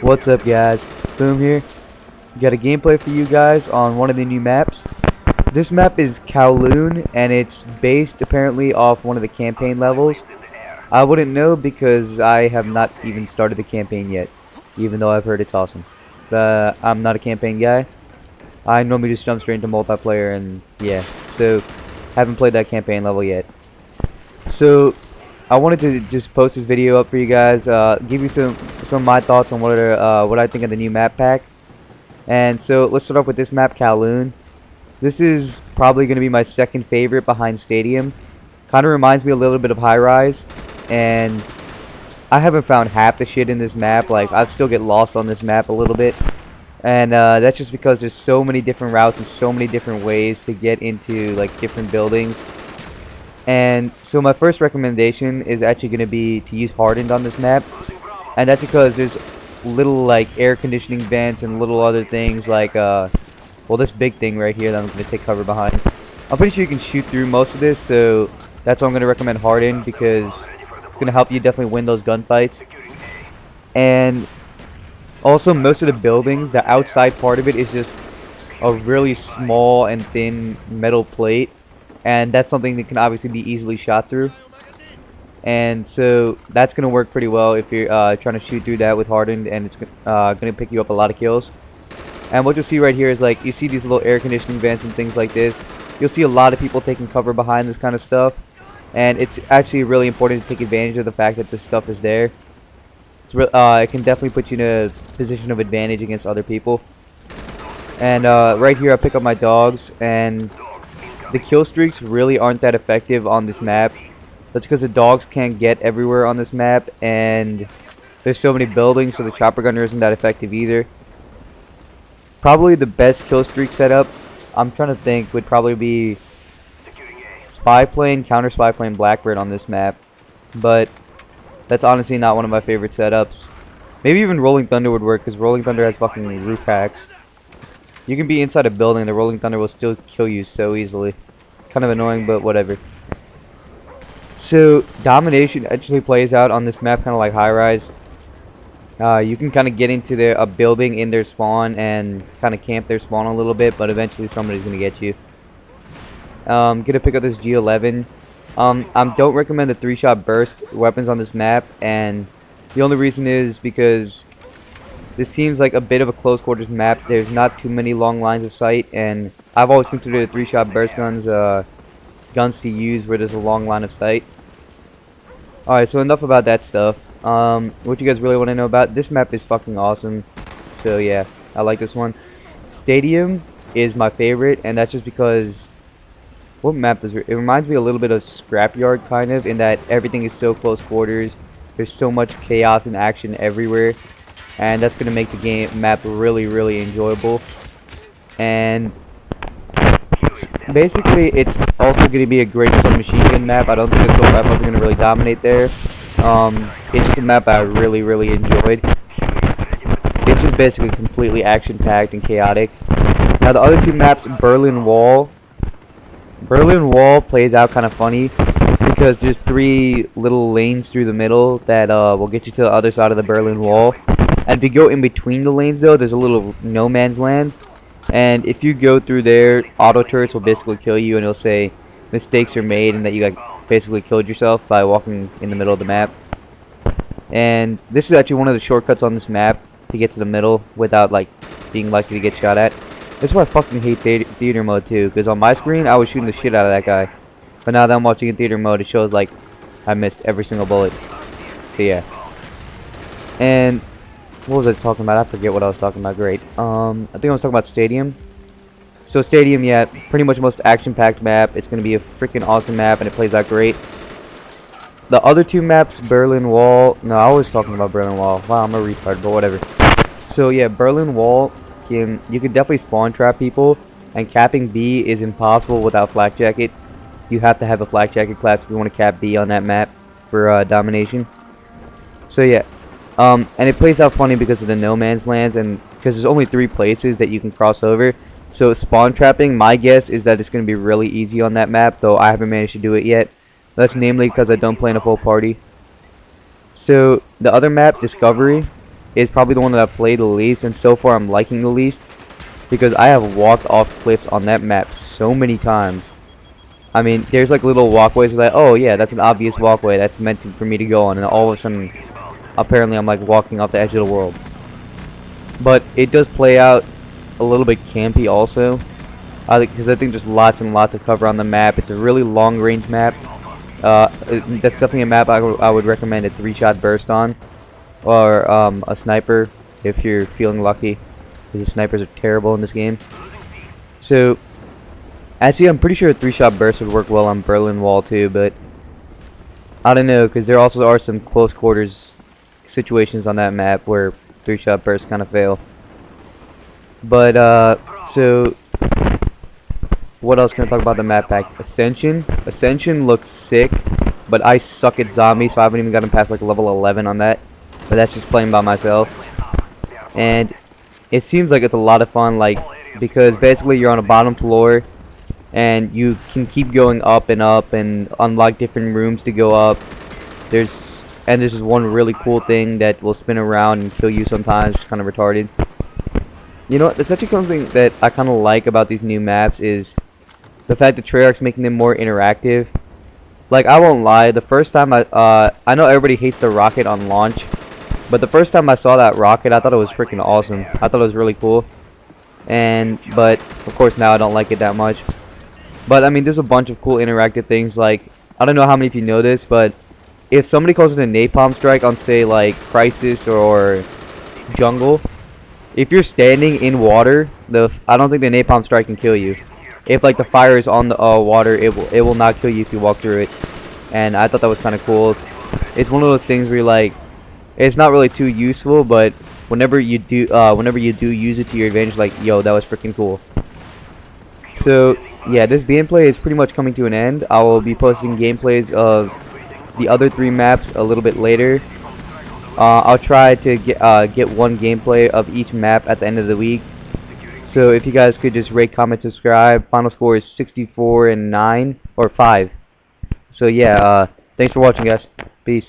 What's up, guys? Boom here. Got a gameplay for you guys on one of the new maps. This map is Kowloon, and it's based apparently off one of the campaign levels. I wouldn't know because I have not even started the campaign yet, even though I've heard it's awesome. I'm not a campaign guy. I normally just jump straight into multiplayer, and yeah, so haven't played that campaign level yet. So I wanted to just post this video up for you guys, give you some of my thoughts on what I think of the new map pack. And so let's start off with this map, Kowloon. This is probably going to be my second favorite behind Stadium. Kind of reminds me a little bit of High Rise, and I haven't found half the shit in this map. Like, I still get lost on this map a little bit, and that's just because there's so many different routes and so many different ways to get into like different buildings. And so my first recommendation is actually going to be to use hardened on this map, and that's because there's little like air conditioning vents and little other things like well, this big thing right here that I'm going to take cover behind. I'm pretty sure you can shoot through most of this, so that's why I'm going to recommend hardened, because it's going to help you definitely win those gunfights. And also, most of the buildings, the outside part of it is just a really small and thin metal plate, and that's something that can obviously be easily shot through. And so that's going to work pretty well if you're trying to shoot through that with hardened, and it's going to pick you up a lot of kills. And what you'll see right here is, like, you see these little air conditioning vents and things like this. You'll see a lot of people taking cover behind this kind of stuff, and it's actually really important to take advantage of the fact that this stuff is there. It can definitely put you in a position of advantage against other people. And right here I pick up my dogs, and the kill streaks really aren't that effective on this map. That's because the dogs can't get everywhere on this map, and there's so many buildings, so the chopper gunner isn't that effective either. Probably the best kill streak setup, I'm trying to think, would probably be spy plane, counter spy plane, Blackbird on this map. But that's honestly not one of my favorite setups. Maybe even Rolling Thunder would work, because Rolling Thunder has fucking roof hacks. You can be inside a building, the Rolling Thunder will still kill you so easily. Kind of annoying, but whatever. So, domination actually plays out on this map kind of like High Rise. You can kind of get into a building in their spawn and kind of camp their spawn a little bit, but eventually somebody's going to get you. Gonna pick up this G11. I don't recommend the 3-shot burst weapons on this map, and the only reason is because this seems like a bit of a close quarters map. There's not too many long lines of sight, and I've always considered the 3-shot burst guns guns to use where there's a long line of sight. Alright, so enough about that stuff. What you guys really want to know about, this map is fucking awesome. So yeah, I like this one. Stadium is my favorite, and that's just because, what map is it? It reminds me a little bit of Scrapyard, kind of, in that everything is so close quarters. There's so much chaos and action everywhere, and that's gonna make the map really, really enjoyable. And basically, it's also going to be a great submachine gun map. I don't think the assault rifles are going to really dominate there. It's just a map I really, really enjoyed. It's just basically completely action-packed and chaotic. Now, the other two maps, Berlin Wall. Berlin Wall plays out kind of funny because there's 3 little lanes through the middle that will get you to the other side of the Berlin Wall. And if you go in between the lanes, though, there's a little no man's land. And if you go through there, auto turrets will basically kill you, and it'll say mistakes are made and that you basically killed yourself by walking in the middle of the map. And this is actually one of the shortcuts on this map to get to the middle without like being likely to get shot at. That's why I fucking hate theater mode too, because on my screen I was shooting the shit out of that guy, but now that I'm watching in theater mode, it shows like I missed every single bullet. So yeah. And what was I talking about? I forget what I was talking about. Great. I think I was talking about Stadium. So Stadium, yeah, pretty much the most action-packed map. It's going to be a freaking awesome map, and it plays out great. The other 2 maps, Berlin Wall. No, I was talking about Berlin Wall. Wow, I'm a retard, but whatever. So yeah, Berlin Wall, you can definitely spawn trap people, and capping B is impossible without flak jacket. You have to have a flak jacket class if you want to cap B on that map for domination. So yeah. And it plays out funny because of the no man's lands, and because there's only 3 places that you can cross over. So spawn trapping, my guess is that it's going to be really easy on that map, though I haven't managed to do it yet. That's namely because I don't play in a full party. So the other map, Discovery, is probably the one that I've played the least, and so far I'm liking the least, because I have walked off cliffs on that map so many times. I mean, there's like little walkways that, oh yeah, that's an obvious walkway that's meant for me to go on, and all of a sudden, apparently I'm like walking off the edge of the world. But it does play out a little bit campy also, because I think there's lots and lots of cover on the map. It's a really long-range map. That's definitely a map I would recommend a 3-shot burst on, or a sniper if you're feeling lucky, because the snipers are terrible in this game. So, actually, I'm pretty sure a 3-shot burst would work well on Berlin Wall too, but I don't know, because there also are some close quarters situations on that map where 3-shot bursts kind of fail. But so what else can I talk about the map pack? Ascension. Ascension looks sick, but I suck at zombies, so I haven't even gotten past like level 11 on that. But that's just playing by myself. And it seems like it's a lot of fun, like, because basically you're on a bottom floor, and you can keep going up and unlock different rooms to go up. There's this one really cool thing that will spin around and kill you sometimes. It's kind of retarded. You know what? There's actually something that I kind of like about these new maps is the fact that Treyarch's making them more interactive. Like, I won't lie, the first time I know everybody hates the rocket on launch, but the first time I saw that rocket, I thought it was freaking awesome. I thought it was really cool. But of course now I don't like it that much. But I mean, there's a bunch of cool interactive things. Like, I don't know how many of you know this, but if somebody calls it a napalm strike on, say, like Crisis or Jungle, if you're standing in water, I don't think the napalm strike can kill you. If like the fire is on the water, it will not kill you if you walk through it. And I thought that was kind of cool. It's one of those things where you're like, it's not really too useful, but whenever you do use it to your advantage, like, yo, that was freaking cool. So yeah, this gameplay is pretty much coming to an end. I will be posting gameplays of the other 3 maps a little bit later. I'll try to get one gameplay of each map at the end of the week. So if you guys could just rate, comment, subscribe. Final score is 64 and 9 or 5. So yeah, thanks for watching, guys. Peace.